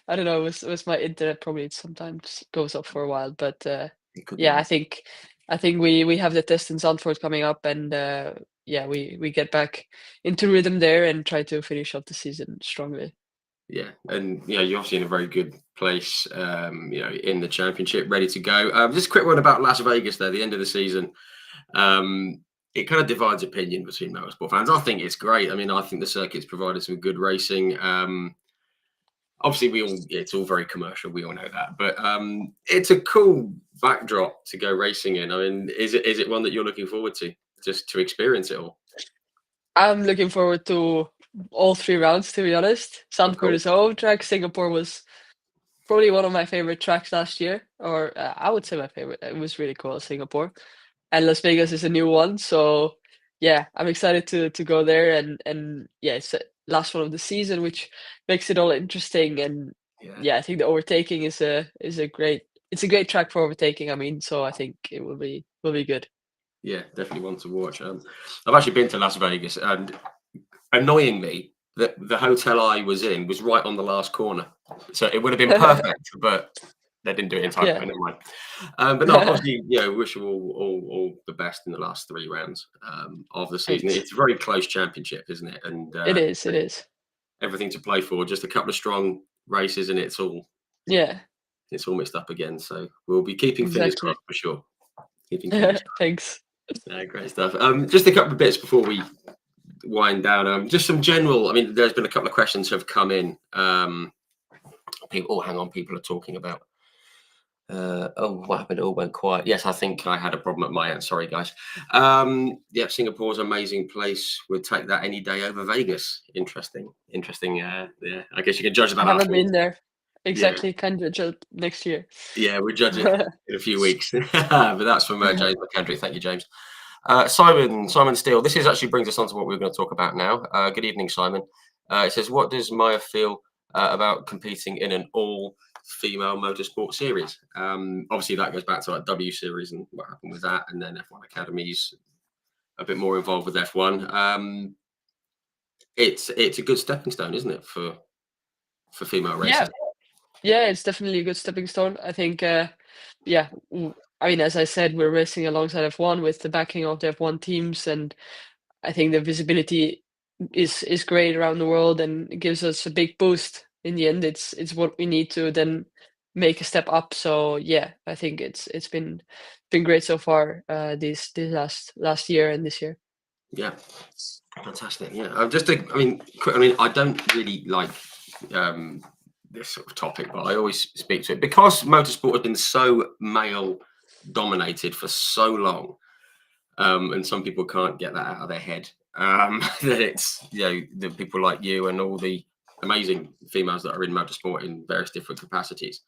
I don't know, it was my internet probably sometimes goes up for a while, but It could be yeah, I me. think I think we have the test in Zandvoort coming up, and yeah, we get back into rhythm there and try to finish off the season strongly. Yeah, and you're obviously in a very good place. In the championship, ready to go. Just a quick one about Las Vegas. There, the end of the season. Um, it kind of divides opinion between motorsport fans. I think it's great. I mean, I think the circuit's provided some good racing. Obviously, it's all very commercial. We all know that, but it's a cool backdrop to go racing in. I mean, is it one that you're looking forward to, just to experience it all? I'm looking forward to all 3 rounds, to be honest. Of Zandvoort is a course. home track, Singapore was probably one of my favorite tracks last year, or I would say my favorite. It was really cool, Singapore, and Las Vegas is a new one. So yeah, I'm excited to go there and yeah, it's the last one of the season, which makes it all interesting. And Yeah. yeah, I think the overtaking is a great track for overtaking. I mean, so I think it will be good. Yeah, definitely one to watch. I've actually been to Las Vegas, and annoyingly, the hotel I was in was right on the last corner, so it would have been perfect, but they didn't do it in time. Yeah, But never mind. But no, obviously, wish you all the best in the last 3 rounds of the season. thanks. It's a very close championship, isn't it? And It is. It is. everything to play for. Just a couple of strong races, and it's all Yeah. it's all mixed up again. So we'll be keeping fingers Exactly. crossed for sure. Keeping fingers crossed. Thanks. Great stuff. Just a couple of bits before we wind down. Just some general. I mean, there's been a couple of questions have come in. People, hang on. People are talking about. What happened? It all went quiet. Yes, I think I had a problem at my end. Sorry, guys. Yeah, Singapore's an amazing place. Would take that any day over Vegas. Interesting. Yeah, I guess you can judge I that haven't afterwards. been there. Yeah, Exactly. Can judge it next year. yeah, we'll judge it in a few weeks. But that's from James McKendry. Thank you, James. Simon Steele. This is actually brings us on to what we're going to talk about now. Good evening, Simon. It says, what does Maya feel about competing in an all-female motorsport series? Obviously, that goes back to like W Series and what happened with that, and then F1 Academies a bit more involved with F1. It's a good stepping stone, isn't it, for female Yeah. racers? Yeah, it's definitely a good stepping stone. I think, yeah, I mean, as I said, we're racing alongside F1 with the backing of the F1 teams, and I think the visibility is great around the world, and it gives us a big boost. In the end, it's what we need to then make a step up. So yeah, I think it's been great so far. This last year and this year. Yeah, fantastic. Yeah, I mean, I don't really like this sort of topic, but I always speak to it because motorsport has been so male dominated for so long, and some people can't get that out of their head. That it's the people like you and all the amazing females that are in motorsport in various different capacities.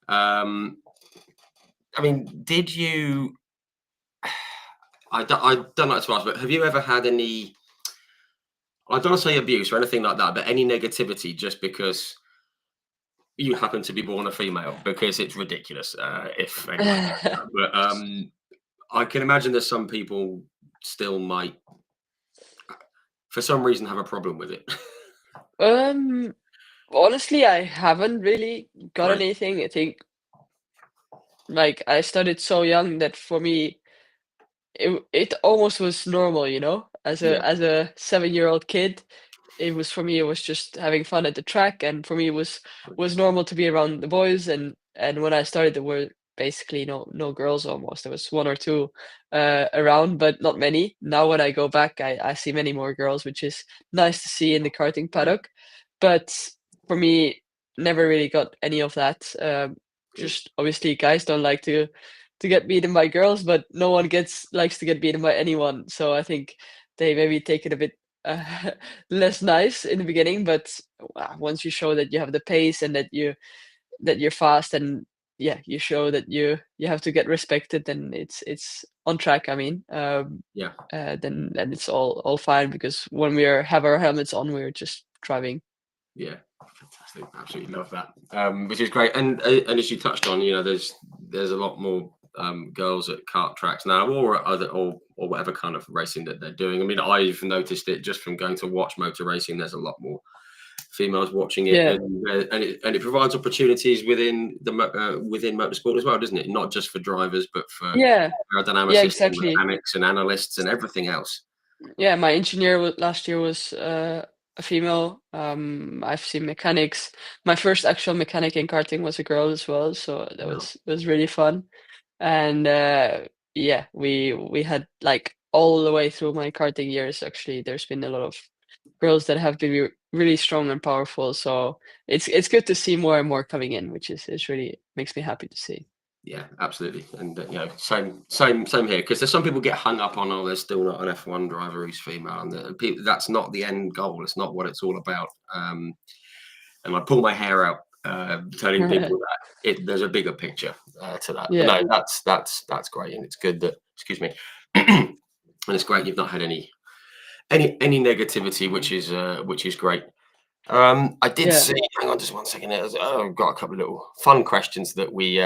I mean, did you? I don't like to ask, but have you ever had any? I don't want to say abuse or anything like that, but any negativity just because you happen to be born a female, because it's ridiculous if anyone thinks that. But I can imagine there's some people still might, for some reason, have a problem with it. Um, Honestly, I haven't really got Right? anything. I think like I started so young that for me it almost was normal, you know, Yeah. as a 7-year-old kid. It was for me, it was just having fun at the track, and for me, it was normal to be around the boys. And when I started, there were basically no girls almost. There was one or two around, but not many. Now, when I go back, I see many more girls, which is nice to see in the karting Right. paddock. But for me, never really got any of that. Good. Just obviously, guys don't like to get beaten by girls, but no one gets likes to get beaten by anyone. So I think they maybe take it a bit uh, less nice in the beginning, but once you show that you have the pace and that you're fast, and yeah, you show that you have to get respected, then it's on track. I mean, Yeah. then it's all fine, because when have our helmets on, we're just driving. Yeah. Fantastic. Absolutely love that. Which is great. And as you touched on, there's a lot more girls at kart tracks now, or at other or whatever kind of racing that they're doing. I mean, I've noticed it just from going to watch motor racing. There's a lot more females watching it, Yeah, and it provides opportunities within motorsport as well, doesn't it? Not just for drivers, but for yeah, yeah, aerodynamicists and exactly. mechanics and analysts and everything else. Yeah, my engineer last year was a female. I've seen mechanics. My first actual mechanic in karting was a girl as well, so that Wow. was really fun. And yeah, we had like all the way through my karting years. Actually, there's been a lot of girls that have been really strong and powerful. So it's good to see more and more coming in, which is really makes me happy to see. Yeah, absolutely, and same here. Because there's some people get hung up on, oh, there's still not an F1 driver who's female, and that's not the end goal. It's not what it's all about. And I pull my hair out telling people that there's a bigger picture to that. But Yeah, no, that's great, and it's good that, excuse me, and it's great you've not had any negativity, which is great. I did yeah. see. Hang on, just one second. I've got a couple of little fun questions that we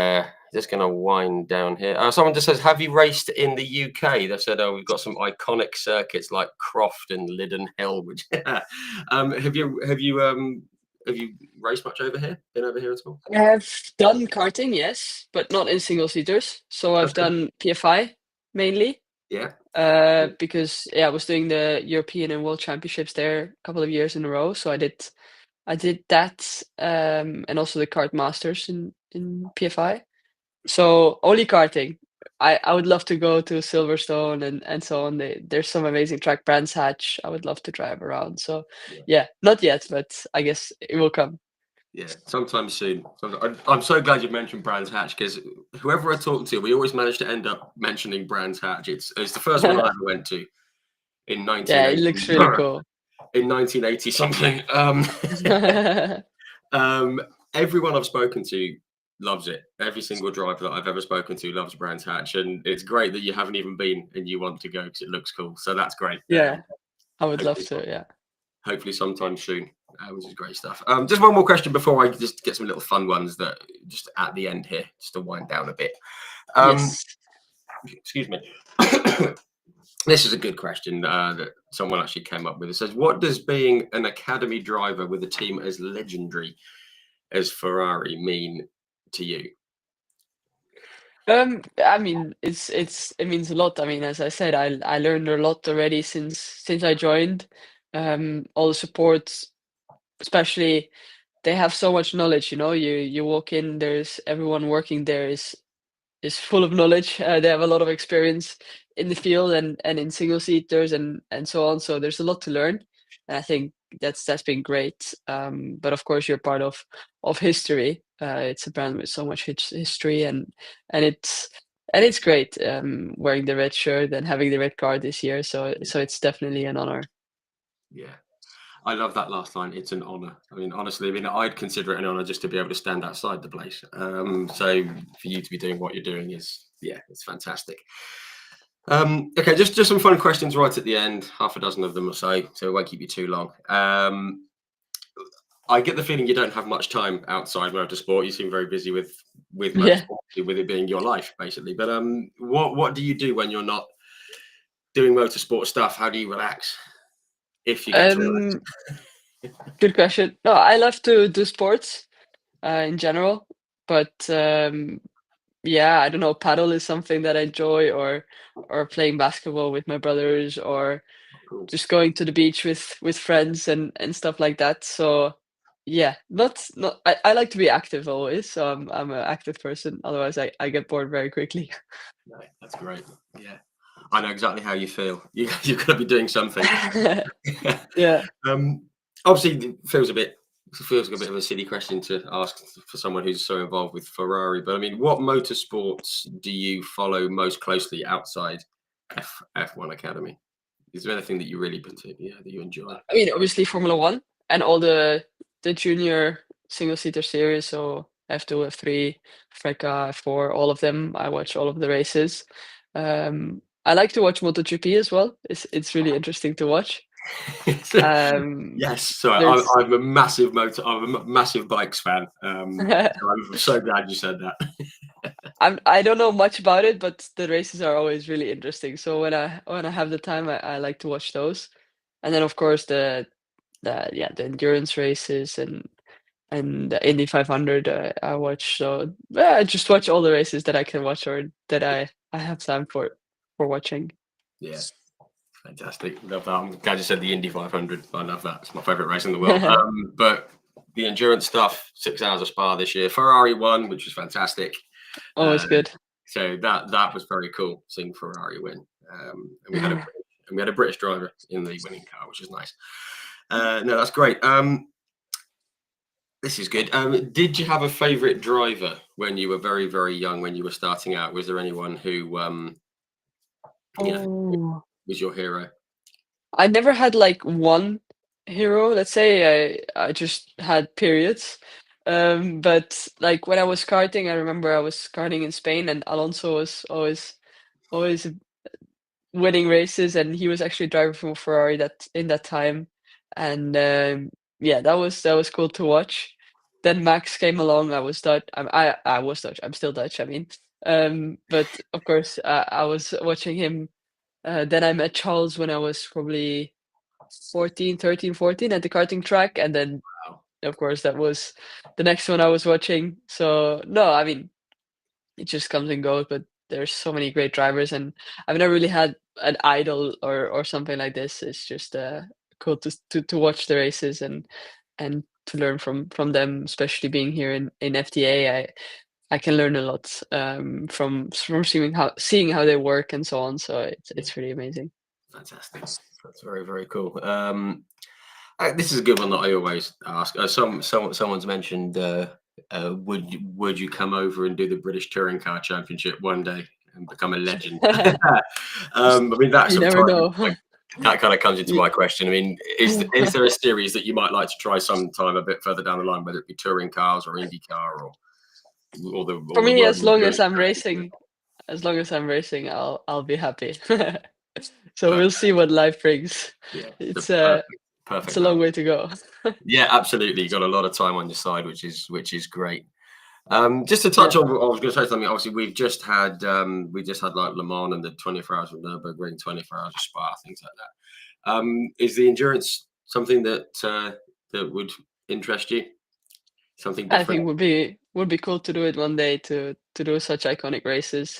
just going to wind down here. Someone just says, "Have you raced in the UK?" They said, "Oh, we've got some iconic circuits like Croft and Liddon Hill." Which have you raced much over here? Been over here at all? I've done karting, yes, but not in single seaters. So I've Okay. done PFI mainly. Yeah. Because yeah, I was doing the European and World Championships there a couple of years in a row. So I did that, and also the kart masters in PFI. So only karting. I would love to go to Silverstone and so on. There's some amazing track, Brands Hatch. I would love to drive around. So Yeah. yeah, not yet, but I guess it will come. Yeah, sometime soon. I'm so glad you mentioned Brands Hatch because whoever I talk to, we always manage to end up mentioning Brands Hatch. It's the first one I ever went to in Yeah, it 1980. looks really cool. In 1980 something. Um, everyone I've spoken to loves it. Every single driver that I've ever spoken to loves Brands Hatch, and it's great that you haven't even been and you want to go because it looks cool. So that's great. Yeah, I would love Hopefully, to. Yeah. hopefully sometime soon, which is great stuff. Just one more question before I just get some little fun ones that just at the end here, just to wind down a bit. Yes. Excuse me. This is a good question that someone actually came up with. It says, "What does being an academy driver with a team as legendary as Ferrari mean to you?" I mean, it means a lot. I mean, as I said, I learned a lot already since I joined. All the support, especially they have so much knowledge. You walk in, there's everyone working there is full of knowledge. They have a lot of experience in the field and in single seaters and so on. So there's a lot to learn, and I think that's been great. But of course, you're part of history. It's a brand with so much history, and it's great wearing the red shirt and having the red card this year. So it's definitely an honor. Yeah, I love that last line. It's an honor. I mean, honestly, I mean, I'd consider it an honor just to be able to stand outside the place. So for you to be doing what you're doing is, yeah, it's fantastic. Okay, just some fun questions right at the end, half a dozen of them or so it won't keep you too long. I get the feeling you don't have much time outside motorsport. You seem very busy with Yeah. motorsport, with it being your life, basically. But what do you do when you're not doing motorsport stuff? How do you relax, if you get to relax? Um, Good question. No, I love to do sports in general, but yeah, I don't know, paddle is something that I enjoy or playing basketball with my brothers or Cool. just going to the beach with friends and stuff like that. So yeah, not I like to be active always. So I'm an active person. Otherwise I get bored very quickly. No, that's great. Yeah, I know exactly how you feel. You've got to be doing something. Yeah. um, Obviously, it feels like a bit of a silly question to ask for someone who's so involved with Ferrari. But I mean, what motorsports do you follow most closely outside F1 Academy? Is there anything that you really that you enjoy? I mean, obviously Formula One and all the junior single seater series, so F2, F3, FRECA, F4, all of them. I watch all of the races. I like to watch MotoGP as well. It's really interesting to watch. Um, Yes, sorry, there's I'm a massive bikes fan. So I'm so glad you said that. I don't know much about it, but the races are always really interesting. So when I have the time, I like to watch those. And then of course the endurance races and the Indy 500 I watch. So yeah, I just watch all the races that I can watch or that I have time for watching. Yeah, fantastic. Love that. I'm glad you said the Indy 500. I love that. It's my favorite race in the world. But the endurance stuff, 6 hours of Spa this year. Ferrari won, which was fantastic. Always Uh, good. so that was very cool seeing Ferrari win. And we had a British driver in the winning car, which is nice. No, that's great. This is good. Did you have a favorite driver when you were very, very young, when you were starting out? Was there anyone who, you know, Oh. was your hero? I never had like one hero, let's say. I just had periods. But like when I was karting, I remember I was karting in Spain and Alonso was always winning races and he was actually driving for Ferrari that in that time. And yeah, that was cool to watch. Then Max came along. I was Dutch. I was Dutch. I'm still Dutch, I mean. But of course, I was watching him. Then I met Charles when I was probably 14, 13, 14 at the karting track, and then, Wow. of course, that was the next one I was watching. So, no, I mean, it just comes and goes, but there's so many great drivers, and I've never really had an idol or something like this. It's just, cool to watch the races and to learn from them, especially being here in FTA. I can learn a lot from seeing how they work and so on. So it's really amazing. Fantastic. That's very, very cool. This is a good one that I always ask. Someone's mentioned, would you come over and do the British Touring Car Championship one day and become a legend? I mean, that You never know. that kind of comes into Ye- my question. I mean, is there a series that you might like to try sometime a bit further down the line, whether it be touring cars or IndyCar or the For me, World as long as Endurance I'm Championship? racing, I'll be happy. So we'll see Fantastic. what life brings. Yeah, the It's perfect it's a long balance. way to go. Yeah, absolutely. You got a lot of time on your side, which is great. Just to touch Yeah, on, I was going to say something. Obviously, we just had like Le Mans and the 24 hours of Nürburgring, 24 hours of Spa, things like that. Is the endurance something that would interest you? Something I different? think would be cool to do it one day to do such iconic races.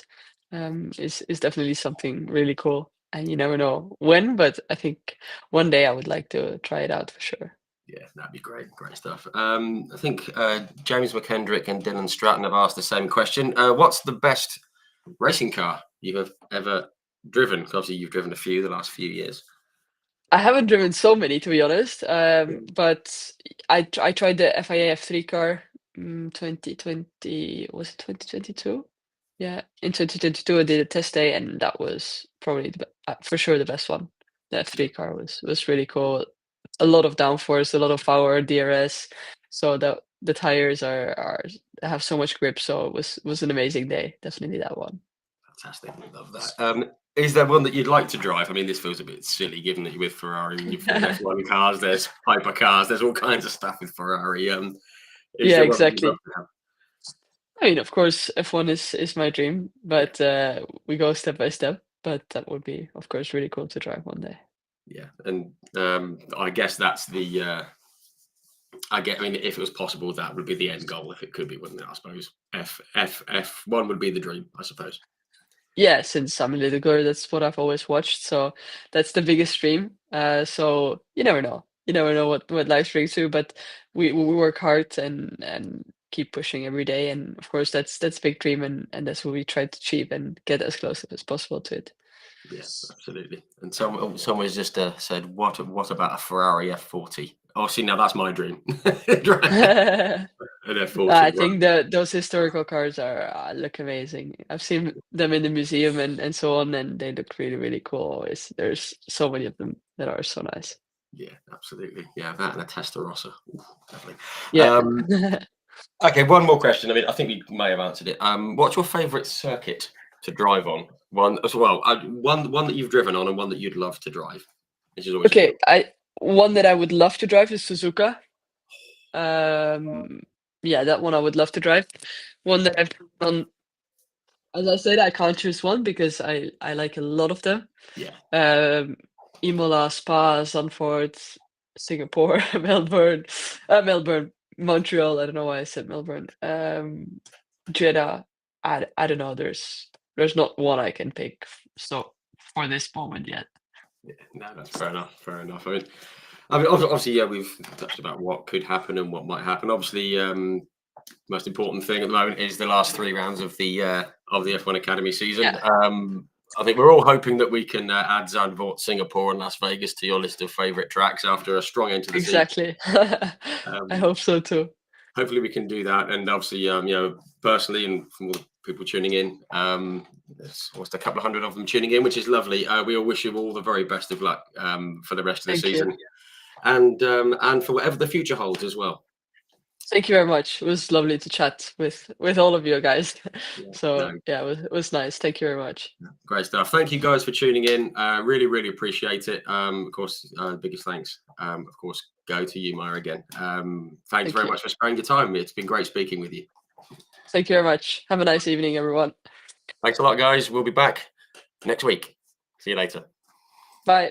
Is definitely something really cool, and you never know when, but I think one day I would like to try it out for sure. Yeah, that'd be great. Great stuff. I think James McKendrick and Dylan Stratton have asked the same question. What's the best racing car you have ever driven? 'Cause obviously, you've driven a few the last few years. I haven't driven so many, to be honest, but I tried the FIA F3 car, 2020, was it 2022? Yeah, in 2022 I did a test day, and that was probably for sure the best one. The Yeah, F3 car was really cool. A lot of downforce, a lot of power, DRS, so the tires are have so much grip. So it was an amazing day. Definitely that one. fantastic. We love that. Is there one that you'd like to drive? I mean, this feels a bit silly given that you're with Ferrari and you've got F1 cars, there's hypercars, there's all kinds of stuff with Ferrari. Is Yeah, there one that you'd love exactly. to have? I mean, of course, F1 is my dream, Yeah, but we go step by step. But that would be, of course, really cool to drive one day. yeah. And I guess that's I mean, if it was possible, that would be the end goal if it could be, wouldn't it? I suppose F1 would be the dream, I suppose. Yeah, since I'm a little girl, that's what I've always watched. So that's the biggest dream. So you never know. You never know what life brings you, but we work hard and keep pushing every day. And of course, that's big dream, and that's what we try to achieve and get as close as possible to it. Yeah, absolutely. And someone's just said, what about a Ferrari F40? Oh, see, now that's my dream. An F40. I think that those historical cars look amazing. I've seen them in the museum and so on, and they look really, really cool. There's so many of them that are so nice. Yeah, absolutely. Yeah, that and a Testarossa. Ooh, lovely. Yeah. Um, okay, one more question. I mean, I think we may have answered it. What's your favourite circuit to drive on? One as well. One that you've driven on and one that you'd love to drive, which is always a good. Okay, I one that I would love to drive is Suzuka. Um, yeah, that one I would love to drive. One that I've done, as I said, I can't choose one because I like a lot of them. Yeah, Um, Imola, Spa, Zandvoort, Singapore, Melbourne, Montreal. I don't know why I said Melbourne. Jeddah. I don't know. There's not one I can pick. So for this moment yet. yeah. No, that's fair enough. Fair enough. I mean, obviously, yeah, we've touched about what could happen and what might happen. Obviously, most important thing at the moment is the last 3 rounds of the F1 Academy season. Yeah, I think we're all hoping that we can add Zandvoort, Singapore, and Las Vegas to your list of favourite tracks after a strong end to the season. exactly. I Um, hope so too. hopefully, we can do that. And obviously, personally, and from all the people tuning in, there's almost a couple of hundred of them tuning in, which is lovely. We all wish you all the very best of luck for the rest of the Thank you. season, and for whatever the future holds as well. Thank you very much. It was lovely to chat with all of you guys. Yeah, no, So yeah, it was nice. Thank you very much. great stuff. Thank you guys for tuning in. Really, really appreciate it. Of course, biggest thanks, of course, go to you, Maya, again. Thanks Thank very you. much for sparing your time. It's been great speaking with you. Thank you very much. Have a nice evening, everyone. Thanks a lot, guys. We'll be back next week. See you later. Bye.